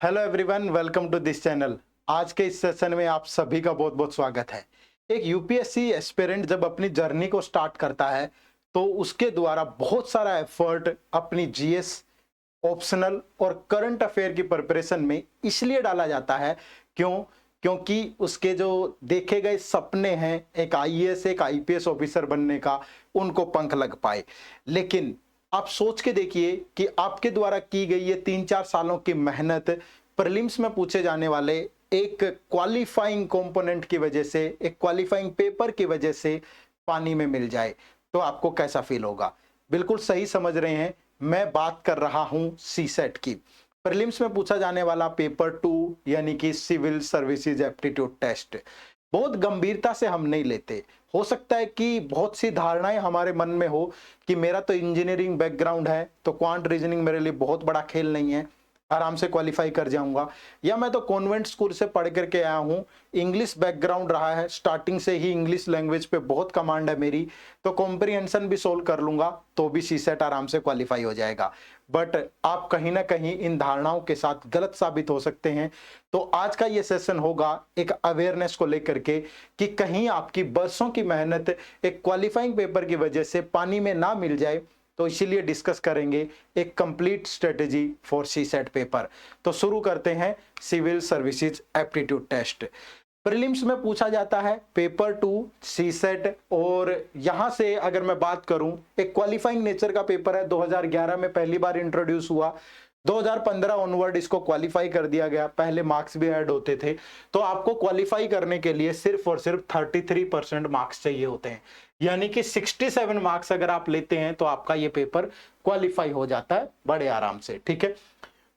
Hello everyone, welcome to this channel. आज के इस सेशन में आप सभी का बहुत बहुत स्वागत है। एक यूपीएससी एस्पिरेंट जब अपनी जर्नी को स्टार्ट करता है तो उसके द्वारा बहुत सारा एफर्ट अपनी जीएस, ऑप्शनल और करंट अफेयर की प्रिपरेशन में इसलिए डाला जाता है। क्यों? क्योंकि उसके जो देखे गए सपने हैं एक आईएएस एक आईपीएस ऑफिसर बनने का, उनको पंख लग पाए। लेकिन आप सोच के देखिए कि आपके द्वारा की गई ये 3-4 सालों की मेहनत प्रीलिम्स में पूछे जाने वाले एक क्वालिफाइंग कंपोनेंट की वजह से, एक क्वालिफाइंग पेपर की वजह से पानी में मिल जाए, तो आपको कैसा फील होगा? बिल्कुल सही समझ रहे हैं, मैं बात कर रहा हूं सीसेट की। प्रीलिम्स में पूछा जाने वाला पेपर 2 यानी कि सिविल सर्विसेज एप्टीट्यूड टेस्ट बहुत गंभीरता से हम नहीं लेते। हो सकता है कि बहुत सी धारणाएं हमारे मन में हो कि मेरा तो इंजीनियरिंग बैकग्राउंड है तो क्वांट रीजनिंग मेरे लिए बहुत बड़ा खेल नहीं है, आराम से क्वालिफाई कर जाऊंगा। या मैं तो कॉन्वेंट स्कूल से पढ़ करके आया हूँ, इंग्लिश बैकग्राउंड रहा है, स्टार्टिंग से ही इंग्लिश लैंग्वेज पे बहुत कमांड है मेरी, तो कॉम्प्रिहेंशन भी सोल्व कर लूंगा तो भी सीसेट आराम से क्वालिफाई हो जाएगा। बट आप कहीं ना कहीं इन धारणाओं के साथ गलत साबित हो सकते हैं। तो आज का ये सेशन होगा एक अवेयरनेस को लेकर के कि कहीं आपकी बरसों की मेहनत एक क्वालिफाइंग पेपर की वजह से पानी में ना मिल जाए। तो इसीलिए डिस्कस करेंगे एक complete strategy for CSAT paper. तो शुरू करते हैं civil services aptitude test. Prelims में पूछा जाता है पेपर 2 सी सेट, और यहां से अगर मैं बात करूं एक क्वालिफाइंग नेचर का पेपर है, 2011 में पहली बार इंट्रोड्यूस हुआ, 2015 ऑनवर्ड इसको क्वालिफाई कर दिया गया, पहले मार्क्स भी ऐड होते थे। तो आपको क्वालिफाई करने के लिए सिर्फ और सिर्फ 33% मार्क्स चाहिए होते हैं, यानी कि 67 मार्क्स अगर आप लेते हैं तो आपका ये पेपर क्वालिफाई हो जाता है बड़े आराम से। ठीक है,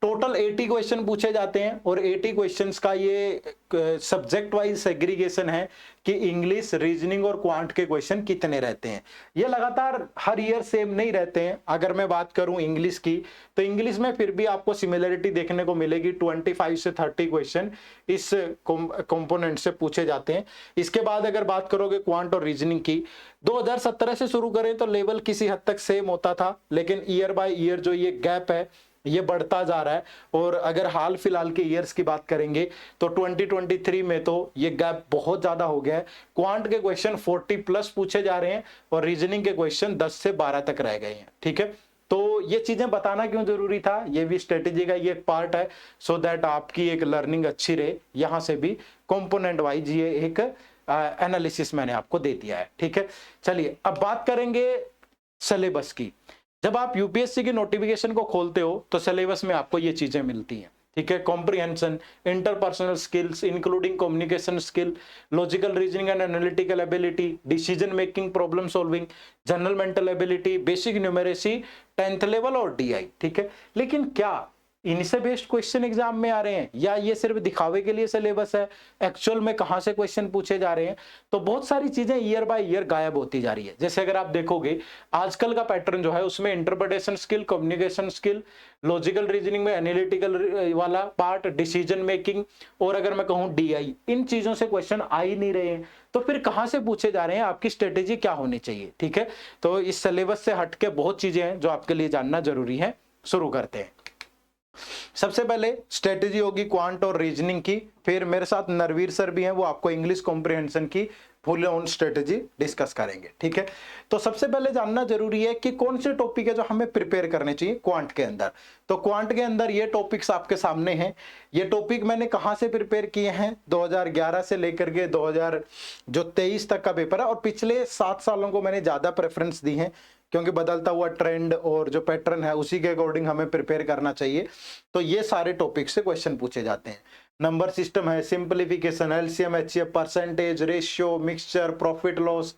टोटल 80 क्वेश्चन पूछे जाते हैं और 80 क्वेश्चंस का ये सब्जेक्ट वाइज सेग्रीगेशन है कि इंग्लिश, रीजनिंग और क्वांट के क्वेश्चन कितने रहते हैं। ये लगातार हर ईयर सेम नहीं रहते हैं। अगर मैं बात करूं इंग्लिश की, तो इंग्लिश में फिर भी आपको सिमिलरिटी देखने को मिलेगी, 25 से 30 क्वेश्चन इस कंपोनेंट से पूछे जाते हैं। इसके बाद अगर बात करोगे क्वांट और रीजनिंग की, 2017 से शुरू करें तो लेवल किसी हद तक सेम होता था, लेकिन ईयर बाय ईयर जो ये गैप है ये बढ़ता जा रहा है। और अगर हाल फिलहाल के ईयर्स की बात करेंगे तो 2023 में तो ये गैप बहुत ज्यादा हो गया है। क्वांट के क्वेश्चन 40 प्लस पूछे जा रहे हैं और रीजनिंग के क्वेश्चन 10 से 12 तक रह गए हैं। ठीक है, तो ये चीजें बताना क्यों जरूरी था, ये भी स्ट्रेटेजी का ये एक पार्ट है, सो दैट आपकी एक लर्निंग अच्छी रहे। यहां से भी कंपोनेंट वाइज ये एक एनालिसिस मैंने आपको दे दिया है। ठीक है, चलिए अब बात करेंगे सिलेबस की। जब आप यूपीएससी की नोटिफिकेशन को खोलते हो तो सिलेबस में आपको ये चीजें मिलती हैं। ठीक है, comprehension, interpersonal skills including communication skill, logical reasoning and analytical ability, decision making, problem solving, general mental ability, basic numeracy, 10th level और डीआई। ठीक है, लेकिन क्या इनसे बेस्ड क्वेश्चन एग्जाम में आ रहे हैं या ये सिर्फ दिखावे के लिए सिलेबस है? एक्चुअल में कहां से क्वेश्चन पूछे जा रहे हैं? तो बहुत सारी चीजें ईयर बाय ईयर गायब होती जा रही है। जैसे अगर आप देखोगे आजकल का पैटर्न जो है उसमें interpretation skill, communication skill, logical reasoning में एनालिटिकल वाला पार्ट, डिसीजन मेकिंग और अगर मैं कहूं डीआई, इन चीजों से क्वेश्चन आ ही नहीं रहे हैं। तो फिर कहां से पूछे जा रहे हैं? आपकी स्ट्रेटेजी क्या होनी चाहिए? ठीक है, तो इस सिलेबस से हटके बहुत चीजें हैं जो आपके लिए जानना जरूरी है। शुरू करते हैं। सबसे पहले स्ट्रेटेजी होगी क्वांट और रीजनिंग की, फिर मेरे साथ नरवीर सर भी हैं, वो आपको इंग्लिश कॉम्प्रिहेंशन की फुल ऑन स्ट्रेटेजी डिस्कस करेंगे। ठीक है, तो सबसे पहले जानना जरूरी है कि कौन से टॉपिक है जो हमें प्रिपेयर करने चाहिए क्वांट के अंदर। तो क्वांट के अंदर ये टॉपिक्स आपके सामने हैं। ये टॉपिक मैंने कहां से प्रिपेयर किए हैं? 2011 से लेकर के 2023 तक का पेपर है, और पिछले 7 सालों को मैंने ज्यादा प्रेफरेंस दी है क्योंकि बदलता हुआ ट्रेंड और जो पैटर्न है उसी के अकॉर्डिंग हमें प्रिपेयर करना चाहिए। तो ये सारे टॉपिक से क्वेश्चन पूछे जाते हैं। नंबर सिस्टम है, simplification, LCM, HCF, percentage, ratio, mixture, profit loss,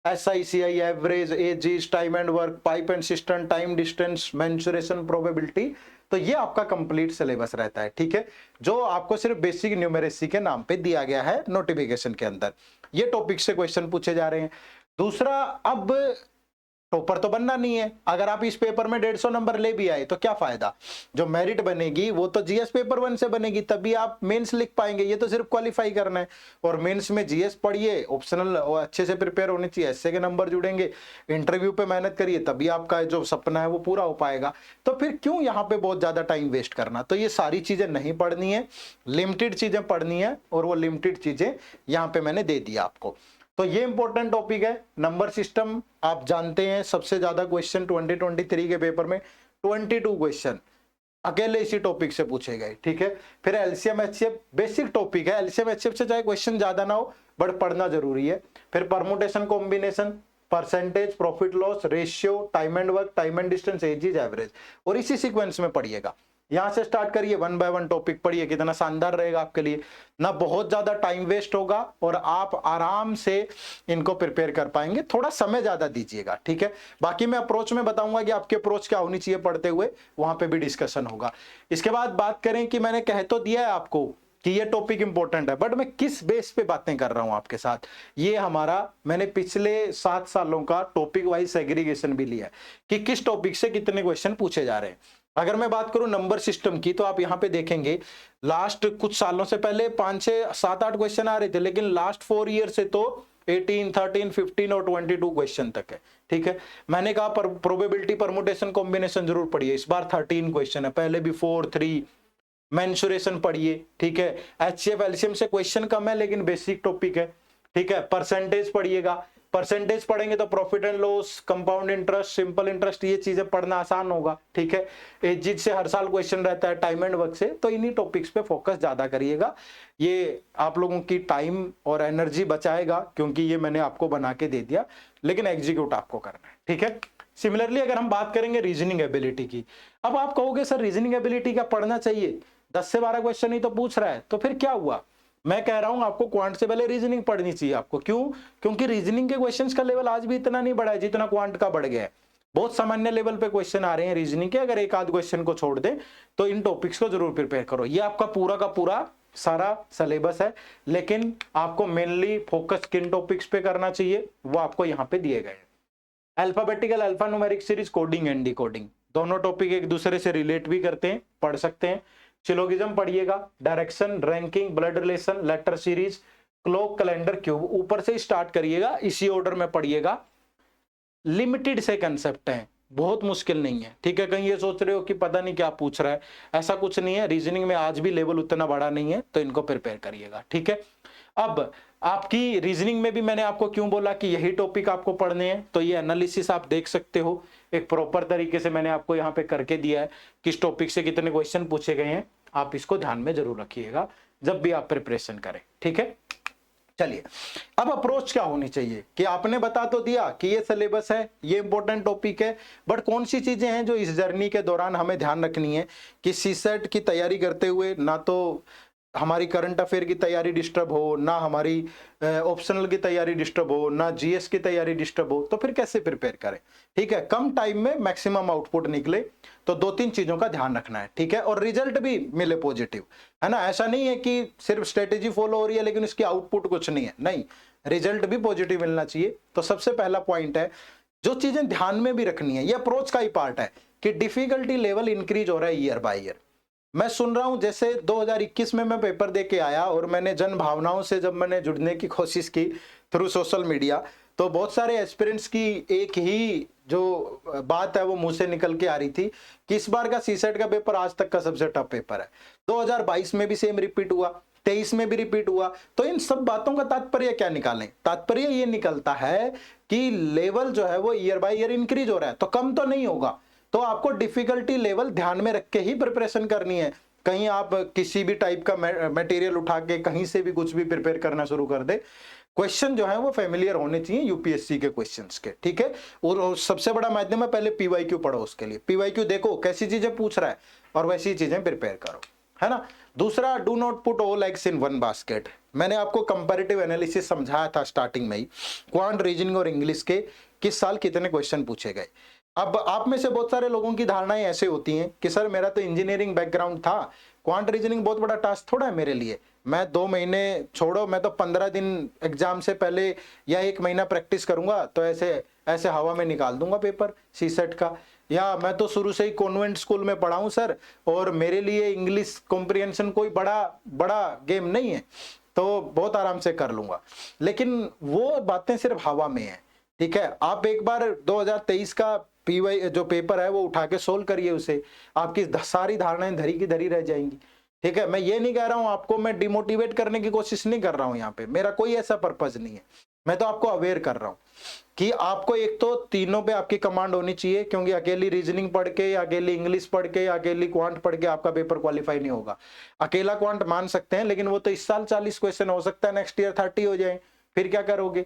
SI CI, average, ages, time and work, pipe and cistern, time distance, mensuration, probability. तो ये आपका कंप्लीट सिलेबस रहता है। ठीक है, जो आपको सिर्फ बेसिक न्यूमेरेसी के नाम पे दिया गया है नोटिफिकेशन के अंदर। ये टॉपिक से क्वेश्चन पूछे जा रहे हैं। दूसरा, अब टॉपर तो बनना नहीं है। अगर आप इस पेपर में 150 नंबर ले भी आए तो क्या फायदा, जो मेरिट बनेगी वो तो जीएस पेपर 1 से बनेगी, तभी आप मेंस लिख पाएंगे। ये तो सिर्फ क्वालिफाई करना है। और मेंस में जीएस पढ़िए, ऑप्शनल अच्छे से प्रिपेयर होने चाहिए, एसए के नंबर जुड़ेंगे, इंटरव्यू पे मेहनत करिए, तभी आपका जो सपना है वो पूरा हो पाएगा। तो फिर क्यों यहाँ पे बहुत ज्यादा टाइम वेस्ट करना। तो ये सारी चीजें नहीं पढ़नी है, लिमिटेड चीजें पढ़नी है, और वो लिमिटेड चीजें यहाँ पे मैंने दे दिया आपको। तो ये इंपॉर्टेंट टॉपिक है। नंबर सिस्टम आप जानते हैं, सबसे ज्यादा क्वेश्चन 2023 के पेपर में 22 क्वेश्चन अकेले इसी टॉपिक से पूछे गए। ठीक है, फिर एलसीएम एचसीएफ बेसिक टॉपिक है, एलसीएम एचसीएफ से चाहे क्वेश्चन ज्यादा ना हो बट पढ़ना जरूरी है। फिर permutation combination, percentage, profit loss ratio, time and work, time and distance, age is average, और इसी सीक्वेंस में पढ़िएगा। यहां से स्टार्ट करिए, 1 बाय 1 टॉपिक पढ़िए, कितना शानदार रहेगा आपके लिए ना, बहुत ज्यादा टाइम वेस्ट होगा और आप आराम से इनको प्रिपेयर कर पाएंगे। थोड़ा समय ज्यादा दीजिएगा, ठीक है। बाकी मैं अप्रोच में बताऊंगा कि आपकी अप्रोच क्या होनी चाहिए पढ़ते हुए, वहां पे भी डिस्कशन होगा। इसके बाद बात करें कि मैंने कह तो दिया है आपको कि ये टॉपिक इंपॉर्टेंट है, बट मैं किस बेस पे बातें कर रहा हूं आपके साथ, ये हमारा मैंने पिछले 7 सालों का टॉपिक वाइज सेग्रीगेशन भी लिया है कि किस टॉपिक से कितने क्वेश्चन पूछे जा रहे हैं। अगर मैं बात करूं नंबर सिस्टम की, तो आप यहां पे देखेंगे लास्ट कुछ सालों से पहले 5 6 7 8 क्वेश्चन आ रहे थे, लेकिन लास्ट 4 ईयर से तो 18 13 15 और 22 क्वेश्चन तक है। ठीक है, मैंने कहा प्रोबेबिलिटी परमुटेशन कॉम्बिनेशन जरूर पढ़िए, इस बार 13 क्वेश्चन है, पहले भी 4 3। मेंसुरेशन पढ़िए, ठीक है। एचसीएफ एलसीएम से क्वेश्चन कम है लेकिन बेसिक टॉपिक है, ठीक है। परसेंटेज पढ़िएगा, परसेंटेज पढ़ेंगे तो profit and loss, compound interest, simple interest, ये चीजें पढ़ना आसान होगा, ठीक है। एजिट से हर साल क्वेश्चन रहता है, टाइम एंड वर्क से, तो इन्हीं टॉपिक्स पे फोकस ज्यादा करिएगा। ये आप लोगों की टाइम और एनर्जी बचाएगा, क्योंकि ये मैंने आपको बना के दे दिया, लेकिन एग्जीक्यूट आपको करना है, ठीक है। सिमिलरली अगर हम बात करेंगे रीजनिंग एबिलिटी की, अब आप कहोगे सर रीजनिंग एबिलिटी क्या पढ़ना चाहिए, 10 से 12 क्वेश्चन ही तो पूछ रहा है, तो फिर क्या हुआ। मैं कह रहा हूं आपको क्वांट से पहले रीजनिंग पढ़नी चाहिए आपको। क्यों? क्योंकि रीजनिंग के क्वेश्चंस का लेवल आज भी इतना नहीं बढ़ा है जितना क्वांट का बढ़ गया है। बहुत सामान्य लेवल पे क्वेश्चन आ रहे हैं रीजनिंग के, अगर एक आध क्वेश्चन को छोड़ दें तो इन टॉपिक्स को जरूर प्रिपेयर करो। ये आपका पूरा का पूरा सारा सिलेबस है, लेकिन आपको मेनली फोकस किन टॉपिक्स पे करना चाहिए वो आपको यहाँ पे दिए गए हैं। Alphabetical, alphanumeric series, coding and decoding, दोनों टॉपिक एक दूसरे से रिलेट भी करते हैं, पढ़ सकते हैं। सिलोगिज्म पढ़िएगा, direction, ranking, blood relation, letter series, clock, calendar, cube, ऊपर से स्टार्ट करिएगा, इसी ऑर्डर में पढ़िएगा। लिमिटेड से कंसेप्ट है, बहुत मुश्किल नहीं है, ठीक है। कहीं ये सोच रहे हो कि पता नहीं क्या पूछ रहा है, ऐसा कुछ नहीं है। रीजनिंग में आज भी लेवल उतना बड़ा नहीं है, तो इनको प्रिपेयर करिएगा, ठीक है। अब आपकी रीजनिंग में भी मैंने आपको क्यों बोला कि यही टॉपिक आपको पढ़ने हैं, तो ये एनालिसिस आप देख सकते हो, एक प्रॉपर तरीके से मैंने आपको यहाँ पे करके दिया है, किस टॉपिक से कितने क्वेश्चन पूछे गए हैं। आप इसको ध्यान में जरूर रखिएगा जब भी आप प्रिपरेशन करें, ठीक है। चलिए, अब अप्रोच क्या होनी चाहिए कि आपने बता तो दिया कि ये सिलेबस है, ये इंपॉर्टेंट टॉपिक है, बट कौन सी चीजें हैं जो इस जर्नी के दौरान हमें ध्यान रखनी है कि सीसेट की तैयारी करते हुए ना तो हमारी करंट अफेयर की तैयारी डिस्टर्ब हो, ना हमारी ऑप्शनल की तैयारी डिस्टर्ब हो, ना जीएस की तैयारी डिस्टर्ब हो, तो फिर कैसे प्रिपेयर करें, ठीक है। कम टाइम में मैक्सिमम आउटपुट निकले, तो 2-3 चीजों का ध्यान रखना है, ठीक है। और रिजल्ट भी मिले पॉजिटिव, है ना। ऐसा नहीं है कि सिर्फ स्ट्रेटेजी फॉलो हो रही है लेकिन उसकी आउटपुट कुछ नहीं है, नहीं, रिजल्ट भी पॉजिटिव मिलना चाहिए। तो सबसे पहला पॉइंट है, जो चीजें ध्यान में भी रखनी है, ये अप्रोच का ही पार्ट है कि डिफिकल्टी लेवल इंक्रीज हो रहा है ईयर बाय ईयर। मैं सुन रहा हूं जैसे 2021 में मैं पेपर दे के आया और मैंने जन भावनाओं से जब मैंने जुड़ने की कोशिश की थ्रू सोशल मीडिया, तो बहुत सारे एस्पिरेंट्स की एक ही जो बात है वो मुंह से निकल के आ रही थी कि इस बार का सीसेट का पेपर आज तक का सबसे टफ पेपर है। 2022 में भी सेम रिपीट हुआ, 23 में भी रिपीट हुआ। तो इन सब बातों का तात्पर्य क्या निकालें? तात्पर्य ये निकलता है कि लेवल जो है वो ईयर बाय ईयर इंक्रीज हो रहा है, तो कम तो नहीं होगा। तो आपको डिफिकल्टी लेवल ध्यान में रख के ही प्रिपरेशन करनी है। कहीं आप किसी भी टाइप का मटेरियल उठा के कहीं से भी कुछ भी प्रिपेयर करना शुरू कर दे, क्वेश्चन जो है वो फेमिलियर होने चाहिए यूपीएससी के क्वेश्चंस के, ठीक है। और सबसे बड़ा माध्यम है, पहले पीवाईक्यू पढ़ो, उसके लिए पीवाईक्यू देखो कैसी चीजें पूछ रहा है और वैसी चीजें प्रिपेयर करो, है ना। दूसरा, do not put all eggs in one basket. मैंने आपको कंपैरेटिव एनालिसिस समझाया था स्टार्टिंग में ही, क्वांट, रीजनिंग और इंग्लिश के किस साल कितने क्वेश्चन पूछे गए। अब आप में से बहुत सारे लोगों की धारणाएं ऐसे होती हैं कि सर मेरा तो इंजीनियरिंग बैकग्राउंड था, क्वांट रीजनिंग बहुत बड़ा टास्क थोड़ा है मेरे लिए, मैं 2 महीने छोड़ो, मैं तो 15 दिन एग्जाम से पहले या 1 महीना प्रैक्टिस करूंगा तो ऐसे ऐसे हवा में निकाल दूंगा पेपर सीसेट का। या मैं तो शुरू से ही कॉन्वेंट स्कूल में पढ़ा हूं सर, और मेरे लिए इंग्लिश कॉम्प्रिहेंशन कोई बड़ा बड़ा गेम नहीं है, तो बहुत आराम से कर लूंगा। लेकिन वो बातें सिर्फ हवा में है, ठीक है। आप एक बार 2023 का पीवाई जो पेपर है वो उठा के सोल्व करिए उसे, आपकी सारी धारणाएं धरी की धरी रह जाएंगी, ठीक है। मैं ये नहीं कह रहा हूं आपको, मैं डिमोटिवेट करने की कोशिश नहीं कर रहा हूं, यहाँ पे मेरा कोई ऐसा पर्पज नहीं है। मैं तो आपको अवेयर कर रहा हूं कि आपको एक तो तीनों पे आपकी कमांड होनी चाहिए, क्योंकि अकेली रीजनिंग पढ़ के या अकेली इंग्लिश पढ़ के या अकेली क्वांट पढ़ के आपका पेपर क्वालिफाई नहीं होगा। अकेला क्वांट मान सकते हैं, लेकिन वो तो इस साल 40 क्वेश्चन, हो सकता है नेक्स्ट ईयर 30 हो जाए, फिर क्या करोगे,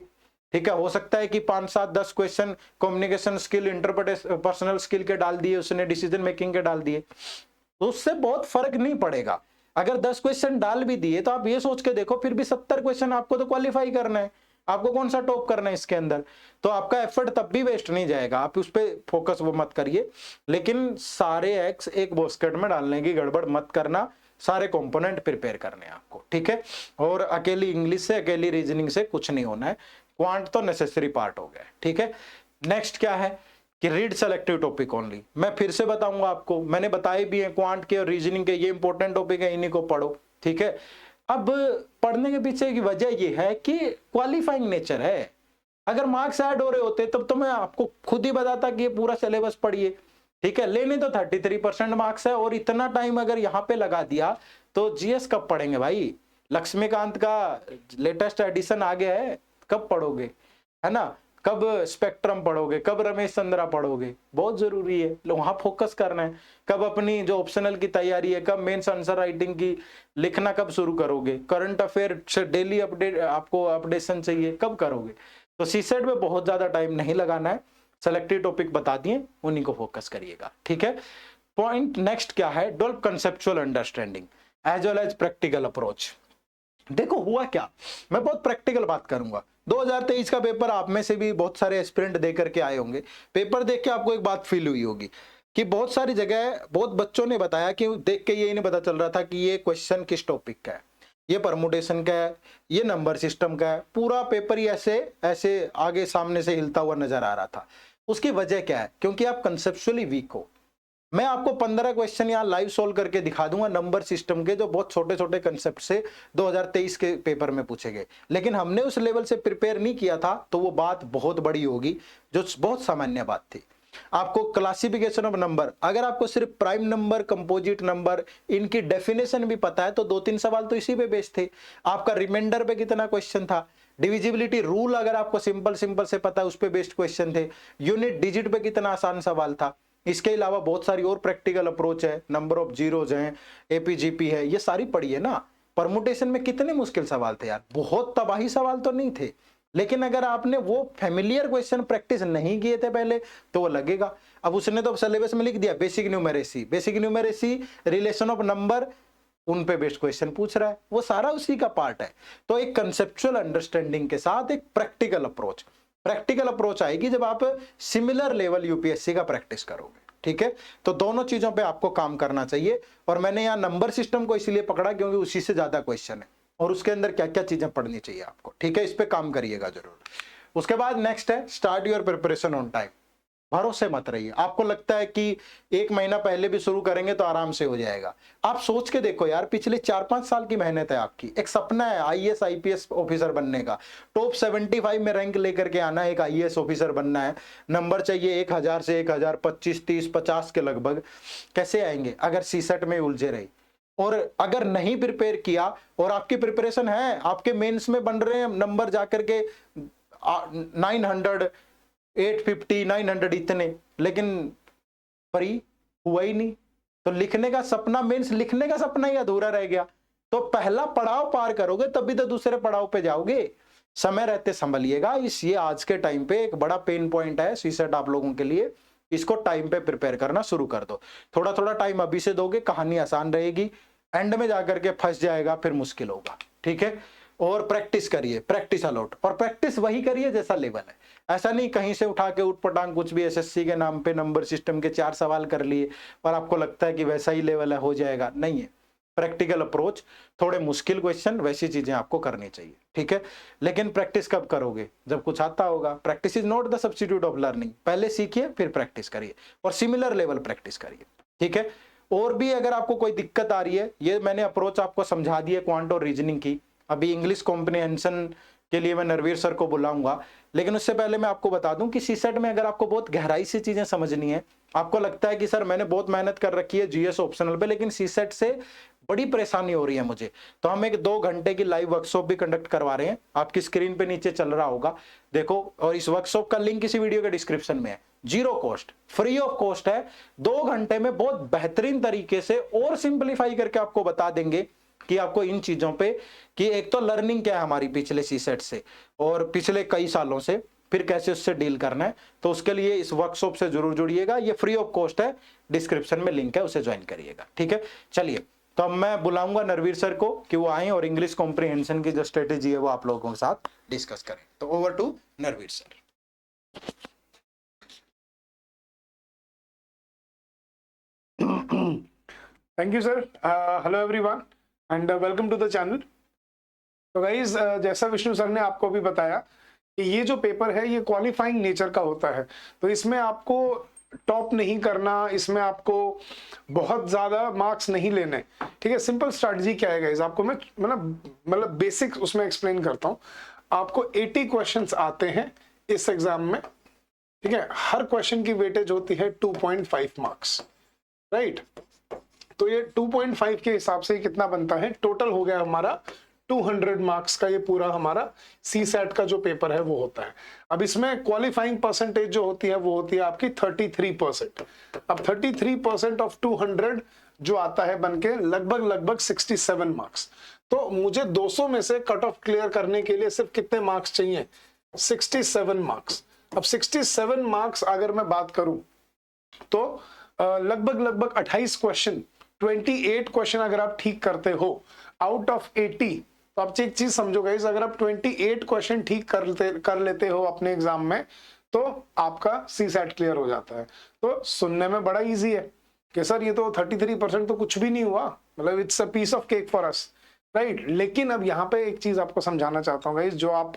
ठीक है। हो सकता है कि 5, 7, 10 question communication skill, interpretation, personal skill के डाल दिए उसने, डिसीजन मेकिंग के डाल दिए, तो उससे बहुत फर्क नहीं पड़ेगा। अगर 10 क्वेश्चन डाल भी दिए तो आप ये सोच के देखो, फिर भी 70 क्वेश्चन आपको तो क्वालिफाई करना है, आपको कौन सा टॉप करना है इसके अंदर, तो आपका एफर्ट तब भी वेस्ट नहीं जाएगा। आप उस पर फोकस वो मत करिए, लेकिन सारे एग्स एक बास्केट में डालने की गड़बड़ मत करना, सारे कंपोनेंट प्रिपेयर करने हैं आपको, ठीक है। और अकेली इंग्लिश से, अकेली रीजनिंग से कुछ नहीं होना है, क्वांट तो नेसेसरी पार्ट हो गया, ठीक है। नेक्स्ट क्या है कि रीड सेलेक्टिव टॉपिक ओनली। मैं फिर से बताऊंगा आपको, मैंने बताए भी है क्वांट के और रीजनिंग के, ये इंपॉर्टेंट टॉपिक है, इन्हीं को पढ़ो, ठीक है। अब पढ़ने के पीछे की वजह यह है कि क्वालिफाइंग नेचर है। अगर मार्क्स ऐड हो रहे होते तब तो मैं आपको खुद ही बताता कि ये पूरा सिलेबस पढ़िए, ठीक है। लेने तो 33% मार्क्स है, और इतना टाइम अगर यहाँ पे लगा दिया तो जीएस कब पढ़ेंगे भाई। लक्ष्मीकांत का लेटेस्ट एडिशन आ गया है, कब पढ़ोगे, है ना। कब स्पेक्ट्रम पढ़ोगे, कब रमेश चंद्रा पढ़ोगे, बहुत जरूरी है, वहां फोकस करना है। कब अपनी जो ऑप्शनल की तैयारी है, कब मेंस आंसर राइटिंग की लिखना कब शुरू करोगे, करंट अफेयर से डेली अपडेट, आपको अपडेशन चाहिए, कब करोगे। तो सीसेट में बहुत ज्यादा टाइम नहीं लगाना है, सेलेक्टिव टॉपिक बता दिए, उन्हीं को फोकस करिएगा, ठीक है। पॉइंट नेक्स्ट क्या है, develop conceptual understanding as well as practical approach. देखो हुआ क्या, मैं बहुत प्रैक्टिकल बात करूंगा। 2023 का पेपर आप में से भी बहुत सारे एस्पिरेंट दे करके आए होंगे, पेपर देख के आपको एक बात फील हुई होगी कि बहुत सारी जगह बहुत बच्चों ने बताया कि देख के यही नहीं पता चल रहा था कि ये क्वेश्चन किस टॉपिक का है, ये परमुटेशन का है, ये नंबर सिस्टम का है। पूरा पेपर ही ऐसे ऐसे आगे सामने से हिलता हुआ नजर आ रहा था। उसकी वजह क्या है, क्योंकि आप कंसेप्चुअली वीक हो। मैं आपको 15 क्वेश्चन यहाँ लाइव सोल्व करके दिखा दूंगा नंबर सिस्टम के, जो बहुत छोटे छोटे कंसेप्ट से 2023 के पेपर में पूछे गए, लेकिन हमने उस लेवल से प्रिपेयर नहीं किया था, तो वो बात बहुत बड़ी होगी, जो बहुत सामान्य बात थी। आपको क्लासिफिकेशन ऑफ नंबर, अगर आपको सिर्फ प्राइम नंबर, कंपोजिट नंबर, इनकी डेफिनेशन भी पता है तो 2-3 सवाल तो इसी पे बेस्ड थे। आपका रिमाइंडर पे कितना क्वेश्चन था, डिविजिबिलिटी रूल अगर आपको सिंपल सिंपल से पता है उस पे बेस्ड क्वेश्चन थे, यूनिट डिजिट पे कितना आसान सवाल था। इसके अलावा बहुत सारी और प्रैक्टिकल अप्रोच है, नंबर ऑफ जीरोज हैं, एपीजीपी है, ये सारी पढ़ी है ना। परमुटेशन में कितने मुश्किल सवाल थे यार, बहुत तबाही सवाल तो नहीं थे, लेकिन अगर आपने वो फैमिलियर क्वेश्चन प्रैक्टिस नहीं किए थे पहले तो वो लगेगा। अब उसने तो सिलेबस में लिख दिया basic numeracy, relation of number, उन पे बेस्ड क्वेश्चन पूछ रहा है, वो सारा उसी का पार्ट है। तो एक कंसेप्चुअल अंडरस्टैंडिंग के साथ एक प्रैक्टिकल अप्रोच आएगी जब आप सिमिलर लेवल यूपीएससी का प्रैक्टिस करोगे, ठीक है। तो दोनों चीजों पे आपको काम करना चाहिए, और मैंने यहाँ नंबर सिस्टम को इसलिए पकड़ा क्योंकि उसी से ज्यादा क्वेश्चन है, और उसके अंदर क्या क्या चीजें पढ़नी चाहिए आपको, ठीक है। इस पे काम करिएगा जरूर। उसके बाद नेक्स्ट है start your preparation on time. भरोसे मत रहिए, आपको लगता है कि 1 महीना पहले भी शुरू करेंगे तो आराम से हो जाएगा। आप सोच के देखो यार, पिछले 4-5 साल की मेहनत है आपकी, एक सपना है आईएएस आईपीएस ऑफिसर बनने का, टॉप 75 में रैंक लेकर के आना है, एक आईएएस ऑफिसर बनना है, नंबर चाहिए 1000 से 1000, 25, 30, 50 के लगभग। कैसे आएंगे अगर सीसेट में उलझे रहे, और अगर नहीं प्रिपेयर किया, और आपकी प्रिपरेशन है, आपके मेंस में बन रहे हैं नंबर जाकर के 900, 850, 900 इतने, लेकिन परी हुआ ही नहीं, तो लिखने का सपना, मेंस लिखने का सपना ही अधूरा रह गया। तो पहला पड़ाव पार करोगे तभी तो दूसरे पड़ाव पे जाओगे। समय रहते संभलिएगा, ये आज के टाइम पे एक बड़ा पेन पॉइंट है सीसेट आप लोगों के लिए। इसको टाइम पे प्रिपेयर करना शुरू कर दो, थोड़ा थोड़ा टाइम अभी से दोगे, कहानी आसान रहेगी, एंड में जाकर के फंस जाएगा, फिर मुश्किल होगा, ठीक है। और प्रैक्टिस करिए, प्रैक्टिस अलॉट, और प्रैक्टिस वही करिए जैसा लेवल है। ऐसा नहीं कहीं से उठा के उठपटांग कुछ भी एसएससी के नाम पे नंबर सिस्टम के 4 सवाल कर लिए और आपको लगता है कि वैसा ही लेवल है, हो जाएगा, नहीं है। प्रैक्टिकल अप्रोच, थोड़े मुश्किल क्वेश्चन, वैसी चीजें आपको करनी चाहिए, ठीक है। लेकिन प्रैक्टिस कब करोगे? जब कुछ आता होगा। Practice is not the substitute of learning. पहले सीखिए फिर प्रैक्टिस करिए और सिमिलर लेवल प्रैक्टिस करिए, ठीक है। और भी अगर आपको कोई दिक्कत आ रही है, ये मैंने अप्रोच आपको समझा दी है क्वांट और रीजनिंग की। अभी इंग्लिश कॉम्प्रिहेंशन के लिए मैं नरवीर सर को बुलाऊंगा, लेकिन उससे पहले मैं आपको बता दूं कि सीसेट में अगर आपको बहुत गहराई से चीजें समझनी है, आपको लगता है कि सर मैंने बहुत मेहनत कर रखी है जीएस ऑप्शनल पे, लेकिन सीसेट से बड़ी परेशानी हो रही है मुझे, तो हम एक 2 घंटे की लाइव वर्कशॉप भी कंडक्ट करवा रहे हैं। आपकी स्क्रीन पे नीचे चल रहा होगा, देखो। और इस वर्कशॉप का लिंक इसी वीडियो के डिस्क्रिप्शन में है। 0 कॉस्ट, फ्री ऑफ कॉस्ट है। 2 घंटे में बहुत बेहतरीन तरीके से और सिंपलीफाई करके आपको बता देंगे कि आपको इन चीजों पे, कि एक तो लर्निंग क्या है हमारी पिछले सीसेट से और पिछले कई सालों से, फिर कैसे उससे डील करना है। तो उसके लिए इस वर्कशॉप से जरूर जुड़िएगा। ये फ्री ऑफ कॉस्ट है, डिस्क्रिप्शन में लिंक है, उसे ज्वाइन करिएगा, ठीक है। चलिए, तो अब मैं बुलाऊंगा नरवीर सर को कि वो आए और इंग्लिश कॉम्प्रिहेंशन की जो स्ट्रेटेजी है वो आप लोगों के साथ डिस्कस करें। तो over to Narveer sir. Thank you sir. Hello everyone and welcome to the channel. तो गाइज जैसा विष्णु सर ने आपको भी बताया कि ये जो पेपर है ये क्वालिफाइंग नेचर का होता है, तो इसमें आपको टॉप नहीं करना, इसमें आपको बहुत ज्यादा मार्क्स नहीं लेने, ठीक है। सिंपल स्ट्रैटेजी क्या है गाइज, आपको मैं मतलब बेसिक उसमें एक्सप्लेन करता हूँ। आपको 80 क्वेश्चंस आते हैं इस एग्जाम में, ठीक है। हर क्वेश्चन की वेटेज होती है 2.5 मार्क्स, राइट। तो ये 2.5 के हिसाब से कितना बनता है, टोटल हो गया हमारा 200 मार्क्स का ये पूरा हमारा सी सेट का जो पेपर है वो होता है। अब इसमें क्वालिफाइंग परसेंटेज जो होती है वो होती है आपकी 33%। अब 33% ऑफ 200 जो आता है बनके लगभग 67 मार्क्स। तो मुझे 200 में से कट ऑफ क्लियर करने के लिए सिर्फ कितने मार्क्स चाहिए, 67 मार्क्स। अब 67 मार्क्स अगर मैं बात करूं तो लगभग 28 क्वेश्चन, 28 क्वेश्चन अगर आप ठीक करते हो आउट ऑफ 80, तो आप एक चीज समझो गाइस, अगर आप 28 क्वेश्चन ठीक कर लेते हो अपने एग्जाम में तो आपका सी सेट क्लियर हो जाता है। तो सुनने में बड़ा इजी है कि सर ये तो 33% तो कुछ भी नहीं हुआ, मतलब it's a piece of cake for us, right. लेकिन अब यहाँ पे एक चीज आपको समझाना चाहता हूँ गाइस, जो आप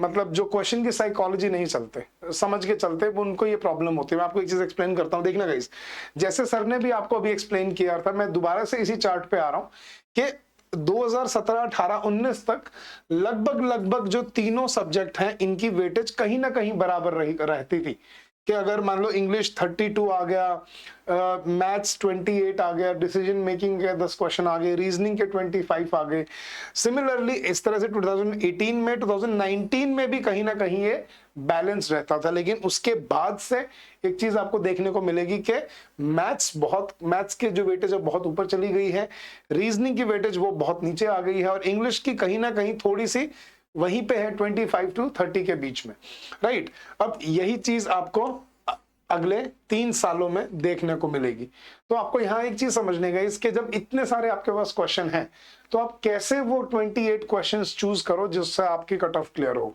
मतलब जो क्वेश्चन की साइकोलॉजी नहीं चलते, समझ के चलते, उनको ये प्रॉब्लम होती है। मैं आपको एक चीज एक्सप्लेन करता हूँ, देखना गाइस। जैसे सर ने भी आपको अभी एक्सप्लेन किया था, मैं दोबारा से इसी चार्ट पे आ रहा हूँ कि 2017, 18, 19 तक लगभग जो तीनों सब्जेक्ट हैं इनकी वेटेज कहीं ना कहीं बराबर रहती थी। कि अगर मान लो इंग्लिश 32 आ गया, मैथ्स 28 आ गया, डिसीजन मेकिंग के 10 क्वेश्चन आ गए, रीजनिंग के 25 आ गए। सिमिलरली इस तरह से 2018 में, 2019 में भी कहीं ना कहीं ये बैलेंस रहता था। लेकिन उसके बाद से एक चीज आपको देखने को मिलेगी कि मैथ्स के जो वेटेज है बहुत ऊपर चली गई है, रीजनिंग की वेटेज वो बहुत नीचे आ गई है, और इंग्लिश की कहीं ना कहीं थोड़ी सी वहीं पे है 25 to 30 के बीच में, राइट। अब यही चीज आपको अगले 3 सालों में देखने को मिलेगी। तो आपको यहाँ एक चीज समझने का, इसके जब इतने सारे आपके पास क्वेश्चन हैं तो आप कैसे वो 28 क्वेश्चंस चूज करो जिससे आपकी कट ऑफ क्लियर हो।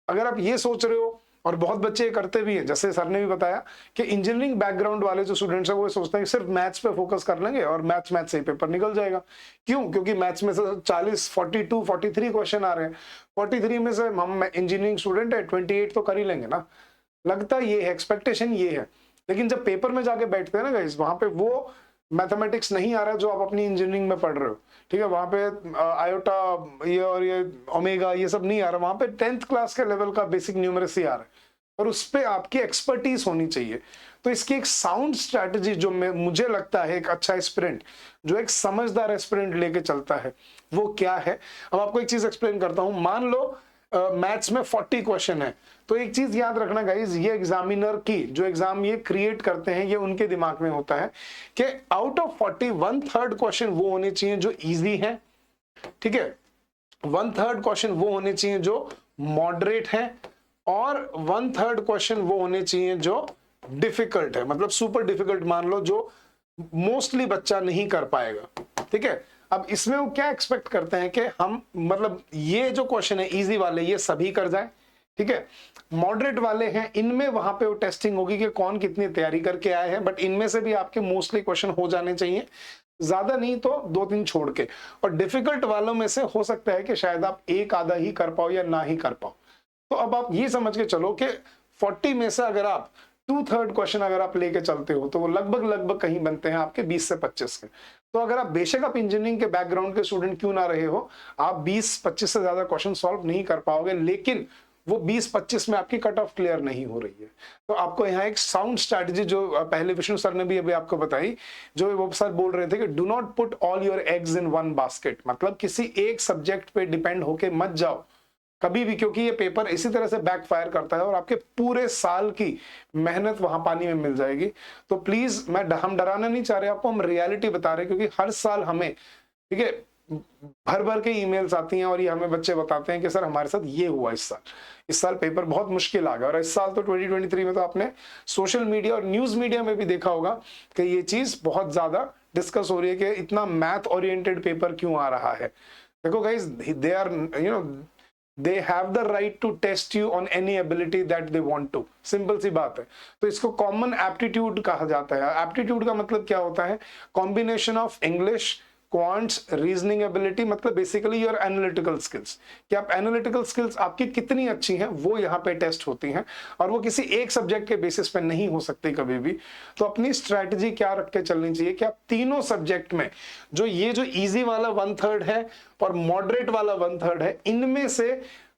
अगर आप ये सोच रहे हो, और बहुत बच्चे करते भी हैं, जैसे सर ने भी बताया कि इंजीनियरिंग बैकग्राउंड वाले जो स्टूडेंट्स हैं वो सोचते हैं कि सिर्फ मैथ्स पे फोकस कर लेंगे और मैथ्स से ही पेपर निकल जाएगा। क्यों? क्योंकि मैथ्स में से 40, 42, 43 क्वेश्चन आ रहे हैं, 43 में से हम इंजीनियरिंग स्टूडेंट है 28 तो कर ही लेंगे ना, लगता ये है, एक्सपेक्टेशन ये है। लेकिन जब पेपर में जाके बैठते हैं ना गाइस, वहां पे वो मैथमेटिक्स नहीं आ रहा जो आप अपनी इंजीनियरिंग में पढ़ रहे हो, ठीक है। वहां पे आयोटा ये और ये ओमेगा ये सब नहीं आ रहा, वहां पे 10th क्लास के लेवल का बेसिक न्यूमरेसी आ रहा है, और उस पर आपकी एक्सपर्टीज होनी चाहिए। तो इसकी एक साउंड स्ट्रैटेजी जो मुझे लगता है एक अच्छा एस्पिरेंट, जो एक समझदार एस्पिरेंट लेके चलता है, वो क्या है। अब आपको एक चीज एक्सप्लेन करता हूं। मान लो मैथ्स में 40 क्वेश्चन है, तो एक चीज याद रखना गाइज, ये एग्जामिनर की जो एग्जाम ये क्रिएट करते हैं, ये उनके दिमाग में होता है कि आउट ऑफ 40 1/3 क्वेश्चन वो होने चाहिए जो इजी है, ठीक है। 1/3 क्वेश्चन वो होने चाहिए जो मॉडरेट है, और 1/3 क्वेश्चन वो होने चाहिए जो डिफिकल्ट है, मतलब सुपर डिफिकल्ट मान लो, जो मोस्टली बच्चा नहीं कर पाएगा, ठीक है। अब इसमें वो क्या एक्सपेक्ट करते हैं कि हम मतलब ये जो क्वेश्चन है इजी वाले ये सभी कर जाए, ठीक है। मॉडरेट वाले हैं, इनमें वहां पे वो टेस्टिंग होगी कि कौन कितनी तैयारी करके आए हैं, बट इनमें से भी आपके मोस्टली क्वेश्चन हो जाने चाहिए ज्यादा नहीं तो 2-3 छोड़ के। और डिफिकल्ट वालों में से हो सकता है कि शायद आप एक आधा ही कर पाओ या ना ही कर पाओ। तो अब आप ये समझ के चलो कि 40 में से अगर आप 2/3 क्वेश्चन अगर आप लेके चलते हो तो वो लगभग कहीं बनते हैं आपके 20 से 25 के। तो अगर आप बेशक आप इंजीनियरिंग के बैकग्राउंड के स्टूडेंट क्यों ना रहे हो, आप 20-25 से ज्यादा क्वेश्चन सॉल्व नहीं कर पाओगे, लेकिन वो 20-25 में आपकी कट ऑफ क्लियर नहीं हो रही है। तो आपको यहाँ एक साउंड स्ट्रैटेजी जो पहले विष्णु सर ने भी अभी आपको बताई, जो वो सर बोल रहे थे कि do not put all your eggs in one basket, मतलब किसी एक सब्जेक्ट पे डिपेंड होके मत जाओ कभी भी, क्योंकि ये पेपर इसी तरह से बैकफायर करता है और आपके पूरे साल की मेहनत वहां पानी में मिल जाएगी। तो प्लीज हम डराना नहीं चाह रहे आपको, हम रियलिटी बता रहे हैं, क्योंकि हर साल हमें, ठीक है, भर भर के ईमेल्स आती हैं और ये हमें बच्चे बताते हैं कि सर हमारे साथ ये हुआ इस साल पेपर बहुत मुश्किल आ गया। और इस साल तो 2023 में तो आपने सोशल मीडिया और न्यूज मीडिया में भी देखा होगा कि ये चीज बहुत ज्यादा डिस्कस हो रही है कि इतना मैथ ओरिएंटेड पेपर क्यों आ रहा है। देखो guys, they are they have the right to test you on any ability that they want to, simple सी बात है। तो इसको कॉमन एप्टीट्यूड कहा जाता है। एप्टीट्यूड का मतलब क्या होता है? Combination of English, quants, reasoning ability, मतलब बेसिकली योर एनालिटिकल स्किल्स, कि आप एनालिटिकल स्किल्स आपकी कितनी अच्छी हैं वो यहाँ पे टेस्ट होती हैं, और वो किसी एक सब्जेक्ट के बेसिस पे नहीं हो सकती कभी भी। तो अपनी स्ट्रैटेजी क्या रख के चलनी चाहिए कि आप तीनों सब्जेक्ट में जो ये जो इजी वाला 1/3 है और मॉडरेट वाला 1/3 है, इनमें से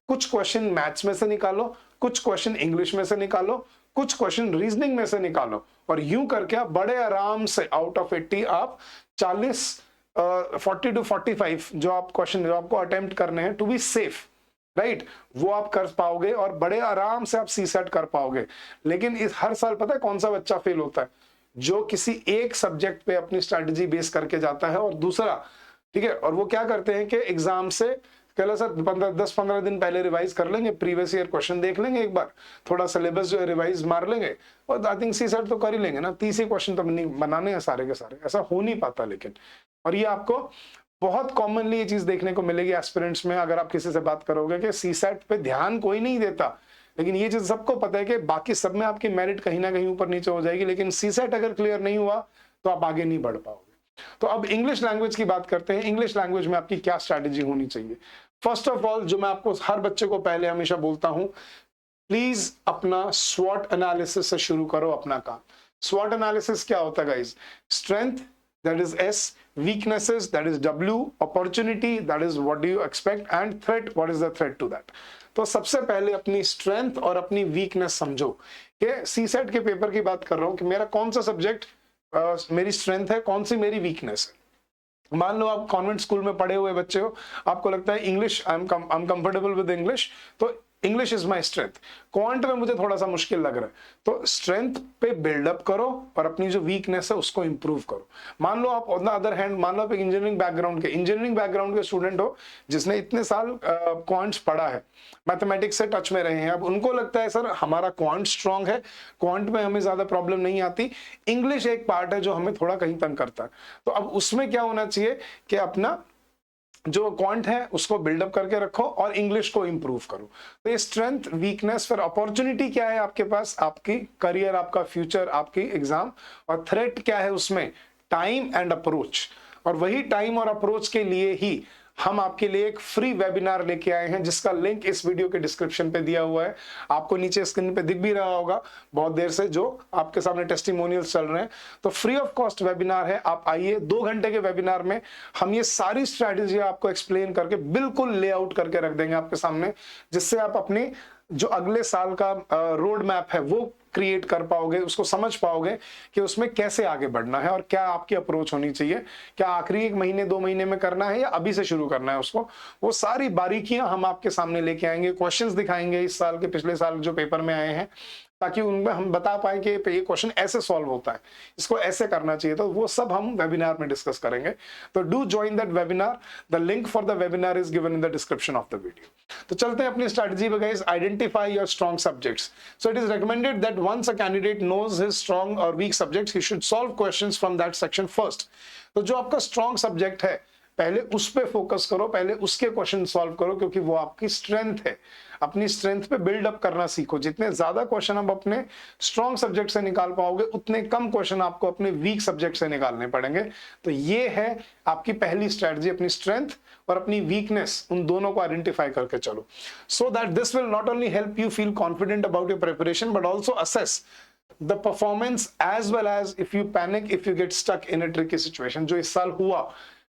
कुछ क्वेश्चन मैथ्स में से निकालो, कुछ क्वेश्चन इंग्लिश में से निकालो, कुछ क्वेश्चन रीजनिंग में से निकालो, और यूं करके आप बड़े आराम से आउट ऑफ 80 आप 40 to 45 जो आप क्वेश्चन जो आपको अटेम्प्ट करने हैं टू बी सेफ, राइट, वो आप कर पाओगे और बड़े आराम से आप सीसेट कर पाओगे। लेकिन इस हर साल पता है कौन सा बच्चा फेल होता है? जो किसी एक सब्जेक्ट पे अपनी स्ट्रैटेजी बेस करके जाता है और दूसरा, ठीक है, और वो क्या करते हैं कि एग्जाम से कहला सर 10-15 दिन पहले रिवाइज कर लेंगे, प्रीवियस ईयर क्वेश्चन देख लेंगे, एक बार थोड़ा सिलेबस जो है रिवाइज मार लेंगे और आई थिंक सीसेट तो कर ही लेंगे ना, 30 ही क्वेश्चन तो नहीं बनाने हैं सारे के सारे, ऐसा हो नहीं पाता। लेकिन और ये आपको बहुत कॉमनली ये चीज देखने को मिलेगी एस्पिरेंट्स में, अगर आप किसी से बात करोगे कि सीसेट पे ध्यान कोई नहीं देता, लेकिन ये चीज सबको पता है कि बाकी सब में आपकी मेरिट कहीं ना कहीं ऊपर नीचे हो जाएगी, लेकिन सीसेट अगर क्लियर नहीं हुआ तो आप आगे नहीं बढ़ पाओगे। तो अब इंग्लिश लैंग्वेज की बात करते हैं। इंग्लिश लैंग्वेज में आपकी क्या स्ट्रैटेजी होनी चाहिए? फर्स्ट ऑफ ऑल, जो मैं आपको हर बच्चे को पहले हमेशा बोलता हूं, प्लीज अपना स्वॉट एनालिसिस से शुरू करो अपना काम। स्वॉट एनालिसिस क्या होता है guys? Strength, that is S, weaknesses, that is W, opportunity, that is what do you expect, and threat, what is the threat to that। तो सबसे पहले अपनी स्ट्रेंथ और अपनी वीकनेस समझो कि सीसेट के पेपर की बात कर रहा हूं कि मेरा कौन सा सब्जेक्ट मेरी स्ट्रेंथ है, कौन सी मेरी वीकनेस है। मान लो आप कॉन्वेंट स्कूल में पढ़े हुए बच्चे हो, आपको लगता है English I am comfortable with English, तो English is my strength. Quant में मुझे थोड़ा सा मुश्किल लग रहा है, तो स्ट्रेंथ पे बिल्डअप करो और अपनी जो वीकनेस है उसको इंप्रूव करो। मान लो आप ऑन द अदर हैंड, मान लो आप एक इंजीनियरिंग बैकग्राउंड के स्टूडेंट हो जिसने इतने साल क्वांट्स पढ़ा है, मैथमेटिक्स से टच में रहे हैं, अब उनको लगता है सर हमारा क्वांट स्ट्रांग है, क्वांट में हमें ज्यादा प्रॉब्लम नहीं आती, इंग्लिश एक पार्ट है जो हमें थोड़ा कहीं तंग करता है। तो अब उसमें क्या होना चाहिए कि अपना जो क्वांट है उसको बिल्डअप करके रखो और इंग्लिश को इंप्रूव करो। तो ये स्ट्रेंथ, वीकनेस, फिर अपॉर्चुनिटी क्या है आपके पास, आपकी करियर, आपका फ्यूचर, आपकी एग्जाम, और थ्रेट क्या है उसमें, टाइम एंड अप्रोच। और वही टाइम और अप्रोच के लिए ही हम आपके लिए एक फ्री वेबिनार लेके आए हैं जिसका लिंक इस वीडियो के डिस्क्रिप्शन पे दिया हुआ है, आपको नीचे स्क्रीन पे दिख भी रहा होगा बहुत देर से जो आपके सामने टेस्टिमोनियल्स चल रहे हैं। तो फ्री ऑफ कॉस्ट वेबिनार है, आप आइए। 2 घंटे के वेबिनार में हम ये सारी स्ट्रैटेजी आपको एक्सप्लेन करके बिल्कुल लेआउट करके रख देंगे आपके सामने, जिससे आप अपनी जो अगले साल का रोड मैप है वो क्रिएट कर पाओगे, उसको समझ पाओगे कि उसमें कैसे आगे बढ़ना है और क्या आपकी अप्रोच होनी चाहिए, क्या आखिरी 1 महीने 2 महीने में करना है या अभी से शुरू करना है उसको। वो सारी बारीकियां हम आपके सामने लेके आएंगे, क्वेश्चंस दिखाएंगे इस साल के, पिछले साल जो पेपर में आए हैं, ताकि उनमें हम बता पाए कि ये क्वेश्चन ऐसे सॉल्व होता है, इसको ऐसे करना चाहिए। तो वो सब हम वेबिनार में डिस्कस करेंगे। तो do join that webinar, the link for the webinar is given in the description of the video. तो चलते हैं अपनी स्ट्रैटेजी पे guys. Identify your strong subjects. So it is recommended that once a candidate knows his strong और weak subjects, he should solve questions from that section first. तो जो आपका strong subject है पहले उस पे फोकस करो, पहले उसके क्वेश्चन सॉल्व करो, क्योंकि वो आपकी स्ट्रेंथ है। अपनी स्ट्रेंथ पे बिल्ड अप करना सीखो। जितने ज्यादा क्वेश्चन आप अपने स्ट्रॉन्ग सब्जेक्ट से निकाल पाओगे, उतने कम क्वेश्चन आपको अपने वीक सब्जेक्ट से निकालने पड़ेंगे। तो ये है आपकी पहली स्ट्रेटजी, अपनी स्ट्रेंथ और अपनी वीकनेस, उन दोनों को आइडेंटिफाई करके चलो, so that this will not only help you feel confident about your preparation but also assess the performance as well as if you panic, if you get stuck in a tricky situation। जो इस साल हुआ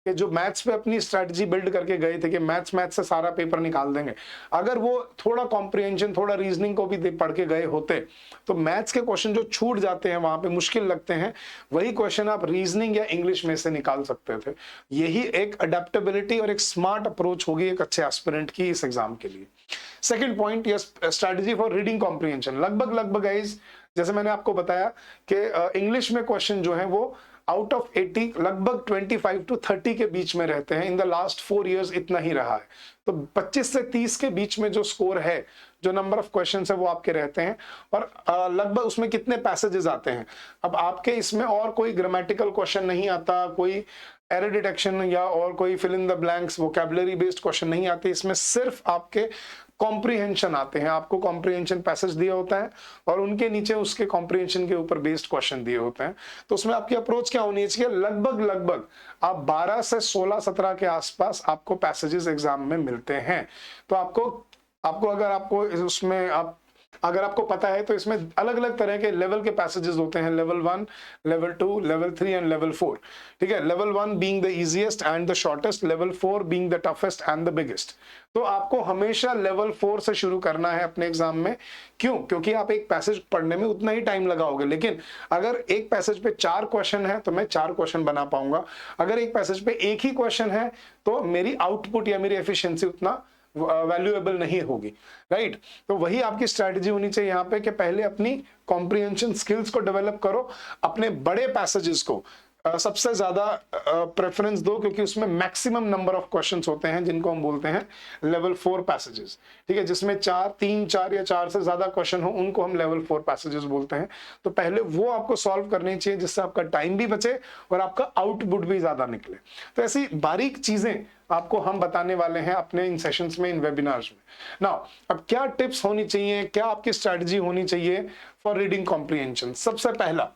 कि जो maths पे अपनी strategy build करके गए थे कि मैथ्स से सारा पेपर निकाल देंगे, अगर वो थोड़ा कॉम्प्रिहेंशन, थोड़ा रीजनिंग को भी पढ़ के गए होते तो मैथ्स के क्वेश्चन जो छूट जाते हैं, वहां पे मुश्किल लगते हैं, वही क्वेश्चन आप रीजनिंग या इंग्लिश में से निकाल सकते थे। यही एक अडेप्टेबिलिटी और एक स्मार्ट अप्रोच होगी एक अच्छे एस्पिरेंट की इस एग्जाम के लिए। Second point, yes, strategy for reading comprehension. लगभग गाइस, जैसे मैंने आपको बताया कि इंग्लिश में क्वेश्चन जो है वो आउट ऑफ 80 लगभग 25 to 30 के बीच में रहते हैं। इन द लास्ट 4 years इतना ही रहा है। तो 25 से 30 के बीच में जो स्कोर है, जो नंबर ऑफ क्वेश्चन है, वो आपके रहते हैं। और लगभग उसमें कितने पैसेजेस आते हैं। अब आपके इसमें और कोई ग्रामेटिकल क्वेश्चन नहीं आता, कोई एरर डिटेक्शन या और कोई fill in the blanks vocabulary based question नहीं आते। इसमें सिर्फ आपके कॉम्प्रिहेंशन आते हैं। आपको कॉम्प्रिहेंशन पैसेज दिया होता है और उनके नीचे उसके कॉम्प्रिहेंशन के ऊपर बेस्ड क्वेश्चन दिए होते हैं। तो उसमें आपकी अप्रोच क्या होनी चाहिए, लगभग आप 12 से 16-17 के आसपास आपको पैसेजेस एग्जाम में मिलते हैं। तो आपको अगर आपको पता है तो इसमें अलग अलग तरह के लेवल के पैसेजेस होते हैं, level 1, level 2, level 3 and level 4। ठीक है, level 1 being the easiest and the shortest, level 4 being the toughest and the biggest. तो आपको हमेशा लेवल 4 से शुरू करना है अपने एग्जाम में। क्यों? क्योंकि आप एक पैसेज पढ़ने में उतना ही टाइम लगाओगे, लेकिन अगर एक पैसेज पे 4 क्वेश्चन है तो मैं 4 क्वेश्चन बना पाऊंगा। अगर एक पैसेज पे एक ही क्वेश्चन है तो मेरी आउटपुट या मेरी एफिशिएंसी उतना वैल्यूएबल नहीं होगी, राइट। तो वही आपकी स्ट्रैटेजी होनी चाहिए यहाँ पे कि पहले अपनी कॉम्प्रिहेंशन स्किल्स को डेवलप करो, अपने बड़े पैसेजेस को सबसे ज्यादा प्रेफरेंस दो, क्योंकि उसमें मैक्सिमम नंबर ऑफ क्वेश्चंस होते हैं जिनको हम बोलते हैं लेवल 4 पैसेजेस। ठीक है, जिसमें 3, 4 या 4 से ज्यादा क्वेश्चन हो, उनको हम लेवल 4 पैसेजेस बोलते हैं। तो पहले वो आपको सॉल्व करनी चाहिए, जिससे आपका टाइम भी बचे और आपका आउटपुट भी ज्यादा निकले। तो ऐसी बारीक चीजें आपको हम बताने वाले हैं अपने इन सेशंस में, इन वेबिनार्स में। नाउ, अब क्या टिप्स होनी चाहिए, क्या आपकी स्ट्रैटेजी होनी चाहिए फॉर रीडिंग कॉम्प्रिहेंशन। सबसे पहला,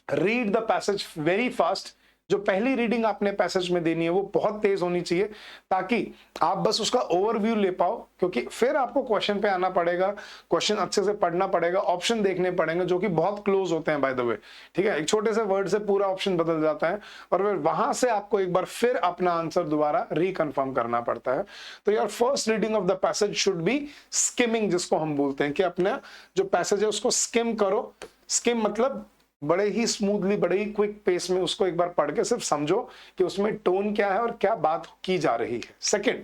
read the passage very fast. जो पहली रीडिंग आपने पैसेज में देनी है वो बहुत तेज होनी चाहिए, ताकि आप बस उसका ओवरव्यू ले पाओ, क्योंकि फिर आपको क्वेश्चन पे आना पड़ेगा, क्वेश्चन अच्छे से पढ़ना पड़ेगा, ऑप्शन देखने पड़ेंगे जो कि बहुत क्लोज होते हैं बाय द वे। ठीक है, एक छोटे से वर्ड से पूरा ऑप्शन बदल जाता है और फिर वहां से आपको एक बार फिर अपना आंसर दोबारा रिकन्फर्म करना पड़ता है। तो यार, first reading of the passage should be skimming, जिसको हम बोलते हैं कि अपना जो पैसेज है उसको स्किम करो। स्किम मतलब बड़े ही स्मूथली, बड़े ही क्विक पेस में उसको एक बार पढ़ के सिर्फ समझो कि उसमें टोन क्या है और क्या बात की जा रही है। Second,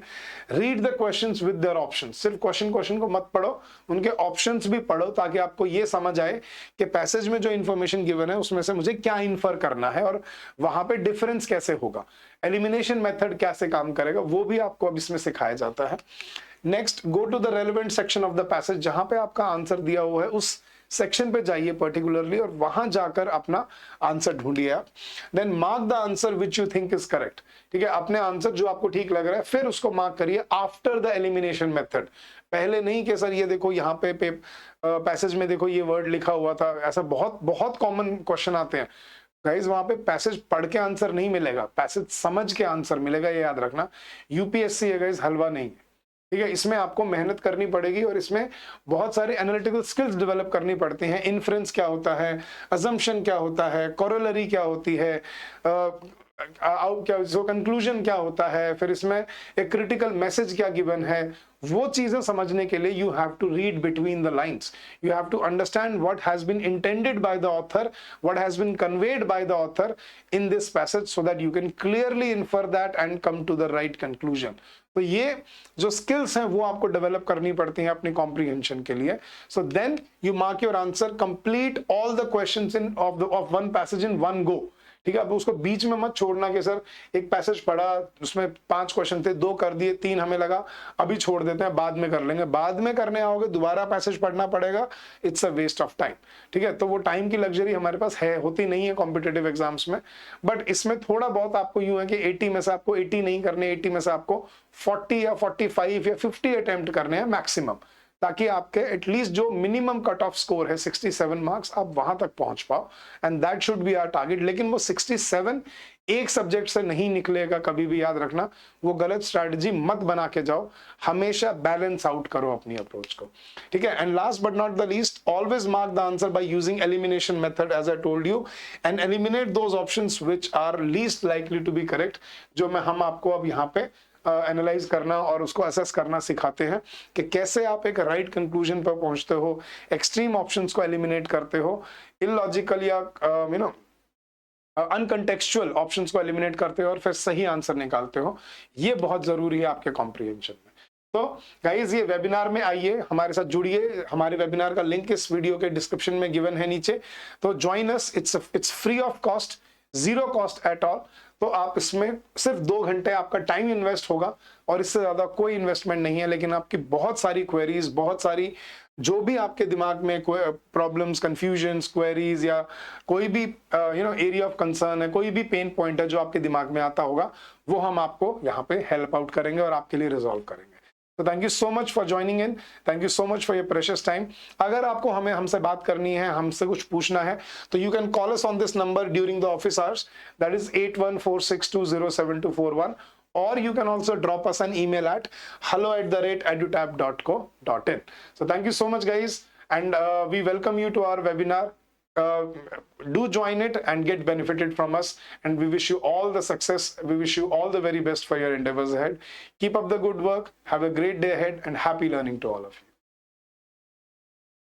read the questions with their options. सिर्फ क्वेश्चन को मत पढ़ो, उनके ऑप्शंस भी पढ़ो, ताकि आपको ये समझ आए कि पैसेज में जो इन्फॉर्मेशन गिवन है उसमें से मुझे क्या इन्फर करना है और वहां पे डिफरेंस कैसे होगा, एलिमिनेशन मेथड कैसे काम करेगा, वो भी आपको अब इसमें सिखाया जाता है। Next, go to the relevant section of the passage. जहां पे आपका आंसर दिया हुआ है उस सेक्शन पे जाइए पर्टिकुलरली और वहां जाकर अपना आंसर ढूंढिए आप। Then mark the answer which you think is correct. ठीक है, अपने आंसर जो आपको ठीक लग रहा है फिर उसको मार्क करिए आफ्टर द एलिमिनेशन मेथड। पहले नहीं कि सर ये देखो यहाँ पे पैसेज में देखो ये वर्ड लिखा हुआ था। ऐसा बहुत कॉमन क्वेश्चन आते हैं गाइज, वहां पे पैसेज पढ़ के आंसर नहीं मिलेगा, पैसेज समझ के आंसर मिलेगा, ये याद रखना। यूपीएससी है गाइज, हलवा नहीं है। ठीक है, इसमें आपको मेहनत करनी पड़ेगी और इसमें बहुत सारे एनालिटिकल स्किल्स डेवलप करनी पड़ती हैं। इन्फ्रेंस क्या होता है, अजम्पशन क्या होता है, कोरोलरी क्या होती है, जो कंक्लूजन क्या होता है, फिर इसमें एक क्रिटिकल मैसेज क्या गिवन है। वो चीजें समझने के लिए you have to read between the lines, you have to understand what has been intended by the author, what has been conveyed by the author in this passage, so that you can clearly infer that and come to the right conclusion. तो ये जो skills हैं वो आपको develop करनी पड़ती हैं अपनी कॉम्प्रिहेंशन के लिए। So then you mark your answer, complete all the questions in of one passage in one go. ठीक है, अब उसको बीच में मत छोड़ना कि सर एक पैसेज पढ़ा, उसमें 5 क्वेश्चन थे, 2 कर दिए, 3 हमें लगा अभी छोड़ देते हैं, बाद में कर लेंगे। बाद में करने आओगे दोबारा पैसेज पढ़ना पड़ेगा, it's a waste of time. ठीक है, तो वो टाइम की लग्जरी हमारे पास है, होती नहीं है कॉम्पिटेटिव एग्जाम्स में। बट इसमें थोड़ा बहुत आपको यूं है कि 80 में से आपको 80 नहीं करने, 80 में से आपको 40 या 45 या 50 अटेम्प्ट करने हैं मैक्सिमम, ताकि आपके एटलीस्ट जो मिनिमम कट ऑफ स्कोर है 67 मार्क्स, आप वहां तक पहुंच पाओ, and that should be our target. लेकिन वो 67 एक सब्जेक्ट से नहीं निकलेगा कभी भी, याद रखना। वो गलत स्ट्रैटेजी मत बना के जाओ, हमेशा बैलेंस आउट करो अपनी अप्रोच को। ठीक है, and last but not the least, always mark the answer by using elimination method as I told you, and eliminate those options which are least likely to be correct, जो हम आपको अब यहाँ पे एनालाइज करना और उसको असेस करना सिखाते हैं कि कैसे आप एक राइट कंक्लूजन पर पहुंचते हो, एक्सट्रीम ऑप्शंस को एलिमिनेट करते हो, इलॉजिकल या अनकंटेक्चुअल ऑप्शंस को एलिमिनेट करते हो और फिर सही आंसर निकालते हो। ये बहुत जरूरी है आपके कॉम्प्रिहेंशन में। तो गाइज ये वेबिनार में आइए, हमारे साथ जुड़िए। हमारे वेबिनार का लिंक इस वीडियो के डिस्क्रिप्शन में गिवन है नीचे, तो join us, it's free of cost, zero cost at all. तो आप इसमें सिर्फ 2 घंटे आपका टाइम इन्वेस्ट होगा और इससे ज्यादा कोई इन्वेस्टमेंट नहीं है, लेकिन आपकी बहुत सारी क्वेरीज, बहुत सारी जो भी आपके दिमाग में कोई प्रॉब्लम्स, कंफ्यूजन्स, क्वेरीज या कोई भी एरिया ऑफ कंसर्न है, कोई भी पेन पॉइंट है जो आपके दिमाग में आता होगा, वो हम आपको यहाँ पे हेल्प आउट करेंगे और आपके लिए रिजॉल्व करेंगे। तो thank you so much for joining in, thank you so much for your precious time. अगर आपको हमसे बात करनी है, हमसे कुछ पूछना है, तो you can call us on this number during the office hours, that is 8146207241, or you can also drop us an email at hello@edutab.co.in. So thank you so much guys, and we welcome you to our webinar. Do join it and get benefited from us, and we wish you all the success, we wish you all the very best for your endeavors ahead. Keep up the good work, have a great day ahead, and happy learning to all of you.